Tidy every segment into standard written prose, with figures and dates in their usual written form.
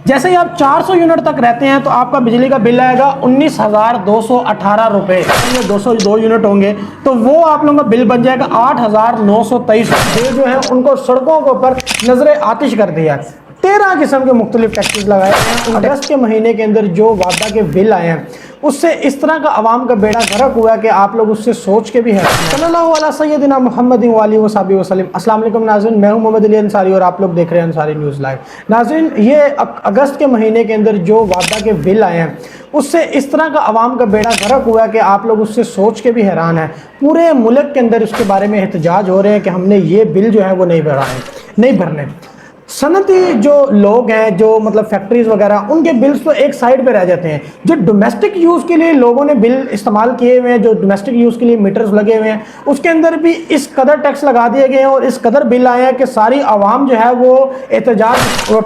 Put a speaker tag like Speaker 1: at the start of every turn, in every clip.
Speaker 1: जैसे ही आप 400 यूनिट तक रहते हैं तो आपका बिजली का बिल आएगा 19,218 रुपए। ये 202 यूनिट होंगे तो वो आप लोगों का बिल बन जाएगा 8,923 रुपये। जो है उनको सड़कों के ऊपर नजरे आतिश कर दिया। 13 किस्म के मुख्तलिफ टैक्सेस लगाए हैं। अगस्त के महीने के अंदर जो वादा के बिल आए हैं उससे इस तरह का अवाम का बेड़ा गर्क हुआ कि आप लोग उससे सोच के भी हैं। सल्लल्लाहु अलैहि सय्यदिना मुहम्मद व आलिहि व सहबिहि वसल्लम। अस्सलाम वालेकुम नाज़रीन, मैं हूं मोहम्मद अली अंसारी और आप लोग देख रहे हैं अंसारी न्यूज़ लाइव। नाज़रीन, ये अगस्त के महीने के अंदर जो वादा के बिल आए हैं उससे इस तरह का अवाम का बेड़ा गर्क हुआ कि आप लोग उससे सोच के भी हैरान हैं। पूरे मुल्क के अंदर उसके बारे में एहतजाज हो रहे हैं कि हमने ये बिल जो है वो नहीं भरने। सनती जो लोग हैं, जो मतलब फैक्ट्रीज वगैरह, उनके बिल्स तो एक साइड पे रह जाते हैं। जो डोमेस्टिक यूज़ के लिए लोगों ने बिल इस्तेमाल किए हुए हैं, जो डोमेस्टिक यूज़ के लिए मीटर्स लगे हुए हैं, उसके अंदर भी इस कदर टैक्स लगा दिए गए हैं और इस कदर बिल आए हैं कि सारी आवाम जो है वो एहतजाज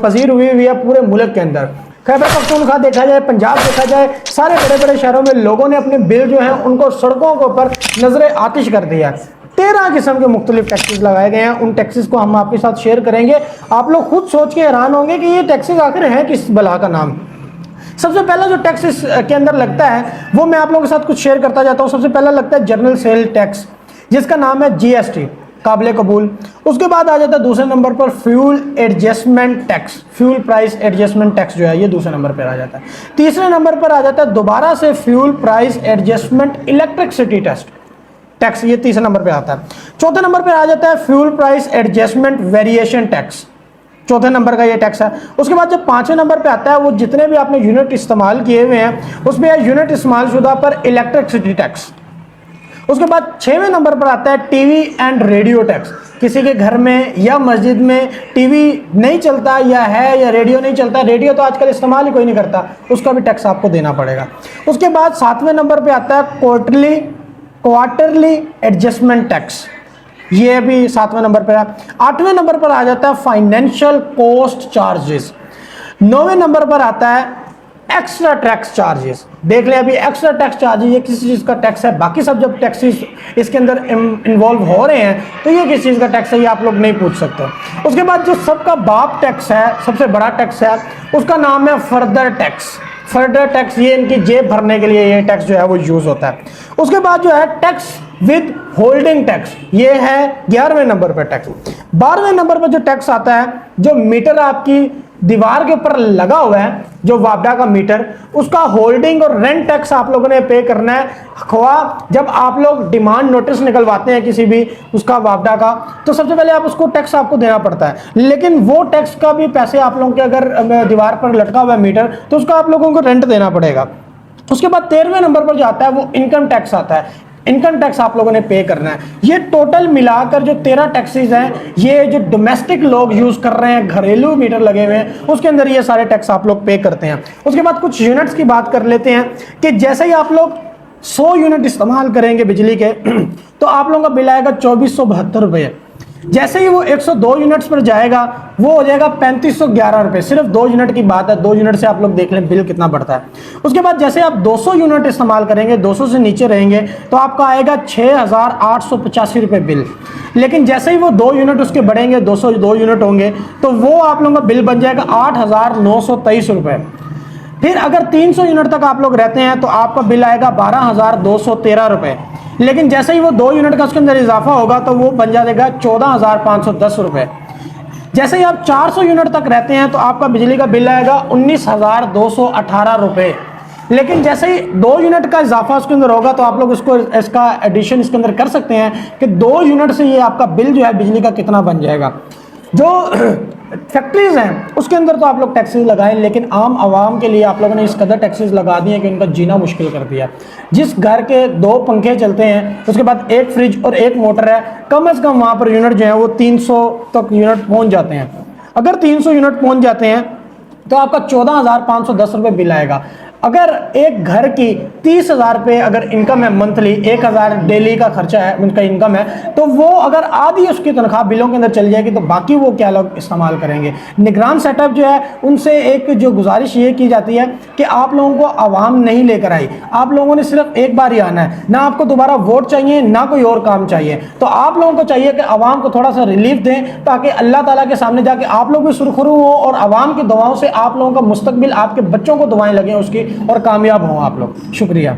Speaker 1: पजीर हुई है पूरे मुल्क के अंदर। खैबर पख्तूनख्वा देखा जाए, पंजाब देखा जाए, सारे बड़े बड़े शहरों में लोगों ने अपने बिल जो है उनको सड़कों के ऊपर नजरे आतिश कर दिया। 13 किस्म के मुख्तलिफ टैक्सेस लगाए गए हैं। उन टैक्सेस को हम आपके साथ शेयर करेंगे। आप लोग खुद सोच के हैरान होंगे कि ये टैक्सेस आखिर हैं किस बला का नाम। सबसे पहला जो टैक्सेस के अंदर लगता है वो मैं आप लोगों के साथ कुछ शेयर करता जाता हूँ। सबसे पहला लगता है जनरल सेल टैक्स, जिसका नाम है GST, काबिल कबूल। उसके बाद आ जाता है दूसरे नंबर पर fuel adjustment tax, fuel price adjustment tax जो है ये दूसरे नंबर पर आ जाता है। तीसरे नंबर पर आ जाता है दोबारा से fuel price adjustment electricity tax, ये तीसरे नंबर पे आता है। चौथे नंबर पे आ जाता है fuel price adjustment variation tax, चौथे नंबर का ये टैक्स है। उसके बाद जब पांचवें नंबर पे आता है वो जितने भी आपने यूनिट इस्तेमाल किए हुए हैं उसमें यूनिट इस्तेमाल शुदा पर इलेक्ट्रिसिटी टैक्स। उसके बाद 6वें नंबर पर आता है टीवी एंड रेडियो टैक्स। किसी के घर में या मस्जिद में टीवी नहीं चलता या है या रेडियो नहीं चलता, रेडियो तो आजकल इस्तेमाल ही कोई नहीं करता, उसका भी टैक्स आपको देना पड़ेगा। उसके बाद 7वें नंबर पर आता है क्वार्टरली एडजस्टमेंट टैक्स, ये भी 7वें नंबर पर है। 8वें नंबर पर आ जाता है फाइनेंशियल कॉस्ट चार्जेस। 9वें नंबर पर आता है एक्स्ट्रा टैक्स चार्जेस। देख लें, अभी एक्स्ट्रा टैक्स चार्जेस ये किस चीज़ का टैक्स है, बाकी सब जब टैक्सेस इसके अंदर इन्वॉल्व हो रहे हैं तो ये किस चीज़ का टैक्स है ये आप लोग नहीं पूछ सकते। उसके बाद जो सबका बाप टैक्स है, सबसे बड़ा टैक्स है, उसका नाम है फर्दर टैक्स। फर्दर टैक्स ये इनकी जेब भरने के लिए ये टैक्स जो है वो यूज होता है। उसके बाद जो है टैक्स विद होल्डिंग टैक्स, ये है 11वें नंबर पर टैक्स। 12वें नंबर पर जो टैक्स आता है, जो मीटर आपकी दीवार के ऊपर लगा हुआ है, जो वापडा का मीटर, उसका होल्डिंग और रेंट टैक्स आप लोगों ने पे करना है। ख्वाह जब आप लोग डिमांड नोटिस निकलवाते हैं किसी भी उसका वापडा का, तो सबसे पहले आप उसको टैक्स आपको देना पड़ता है, लेकिन वो टैक्स का भी पैसे आप लोगों के अगर दीवार पर लटका हुआ है मीटर तो उसका आप लोगों को रेंट देना पड़ेगा। उसके बाद 13वें नंबर पर जो आता है वो इनकम टैक्स आता है। इनकम टैक्स आप लोगों ने पे करना है। ये टोटल मिलाकर जो 13 टैक्सेस हैं, ये जो डोमेस्टिक लोग यूज कर रहे हैं, घरेलू मीटर लगे हुए हैं, उसके अंदर ये सारे टैक्स आप लोग पे करते हैं। उसके बाद कुछ यूनिट्स की बात कर लेते हैं कि जैसे ही आप लोग 100 यूनिट इस्तेमाल करेंगे बिजली के तो आप लोगों का बिल आएगा 2472 रुपये। जैसे ही वो 102 यूनिट्स पर जाएगा वो हो जाएगा 3511 रुपये। सिर्फ 2 यूनिट की बात है, 2 यूनिट से आप लोग देख लें बिल कितना बढ़ता है। उसके बाद जैसे आप 200 यूनिट इस्तेमाल करेंगे, 200 से नीचे रहेंगे तो आपका आएगा 6885 रुपये बिल। लेकिन जैसे ही वो 2 यूनिट उसके बढ़ेंगे, 202 यूनिट होंगे तो वो आप लोगों का बिल बन जाएगा 8923 रुपये। फिर अगर 300 यूनिट तक आप लोग रहते हैं तो आपका बिल आएगा 12213 रुपये। लेकिन जैसे ही वो 2 यूनिट का उसके अंदर इजाफा होगा तो वो बन जाएगा 14510 रुपये। जैसे ही आप 400 यूनिट तक रहते हैं तो आपका बिजली का बिल आएगा 19218 रुपये। लेकिन जैसे ही 2 यूनिट का इजाफा उसके अंदर होगा तो आप लोग इसका एडिशन इसके अंदर कर सकते हैं कि 2 यूनिट से ये आपका बिल जो है बिजली का कितना बन जाएगा। जो फैक्ट्रीज हैं उसके अंदर तो आप लोग टैक्सेस लगाएं, लेकिन आम आवाम के लिए आप लोगों ने इस कदर टैक्सेस लगा दिए कि उनका जीना मुश्किल कर दिया। जिस घर के 2 पंखे चलते हैं, उसके बाद 1 फ्रिज और 1 मोटर है, कम से कम वहाँ पर यूनिट जो है वो 300 तक यूनिट पहुँच जाते हैं। अगर 300 यूनिट पहुँच जाते हैं तो आपका 14510 रुपये बिल आएगा। अगर एक घर की 30,000 रुपये अगर इनकम है मंथली, 1,000 डेली का खर्चा है उनका इनकम है, तो वो अगर आधी उसकी तनख्वाह बिलों के अंदर चल जाएगी तो बाकी वो क्या लोग इस्तेमाल करेंगे। निगरान सेटअप जो है उनसे एक जो गुजारिश ये की जाती है कि आप लोगों को आवाम नहीं लेकर आई, आप लोगों ने सिर्फ एक बार ही आना है, ना आपको दोबारा वोट चाहिए ना कोई और काम चाहिए। तो आप लोगों को चाहिए कि आवाम को थोड़ा सा रिलीफ दें ताकि अल्लाह ताला के सामने जाके आप लोग भी सुरखरू हो और आवाम की दुआओं से आप लोगों का मुस्तकबिल, आपके बच्चों को दुआएं लगें उसकी और कामयाब हों आप लोग। शुक्रिया।